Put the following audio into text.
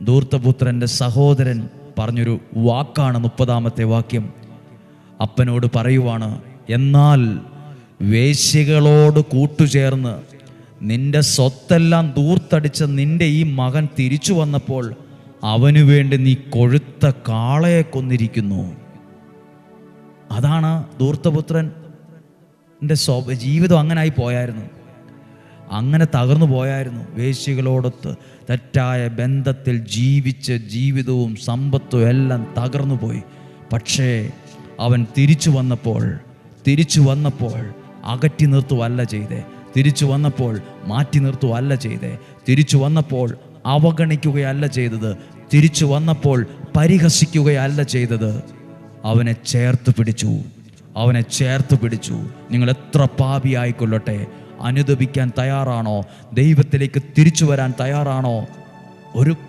ധൂർത്തപുത്രൻ്റെ സഹോദരൻ പറഞ്ഞൊരു വാക്കാണ് 30-ാമത്തെ വാക്യം. അപ്പനോട് പറയുവാണ്, എന്നാൽ വേശ്യകളോട് കൂട്ടുചേർന്ന് നിന്റെ സ്വത്തെല്ലാം ധൂർത്തടിച്ച നിന്റെ ഈ മകൻ തിരിച്ചു വന്നപ്പോൾ അവനു വേണ്ടി നീ കൊഴുത്ത കാളയെ കൊന്നിരിക്കുന്നു. അതാണ് ധൂർത്തപുത്രൻ്റെ ജീവിതം. അങ്ങനായി പോയായിരുന്നു, അങ്ങനെ തകർന്നു പോയായിരുന്നു. വേശ്യകളോടൊത്ത് തെറ്റായ ബന്ധത്തിൽ ജീവിച്ച് ജീവിതവും സമ്പത്തും എല്ലാം തകർന്നു പോയി. പക്ഷേ അവൻ തിരിച്ചു വന്നപ്പോൾ അകറ്റി നിർത്തുവല്ല ചെയ്തേ, തിരിച്ചു വന്നപ്പോൾ മാറ്റി നിർത്തുവല്ല ചെയ്തേ, തിരിച്ചു വന്നപ്പോൾ അവഗണിക്കുകയല്ല ചെയ്തത്, തിരിച്ചു വന്നപ്പോൾ പരിഹസിക്കുകയല്ല ചെയ്തത്. അവനെ ചേർത്ത് പിടിച്ചു. നിങ്ങൾ എത്ര പാപിയായിക്കൊള്ളട്ടെ, അനുദപിക്കാൻ തയ്യാറാണോ? ദൈവത്തിലേക്ക് തിരിച്ചു വരാൻ തയ്യാറാണോ? ഒരു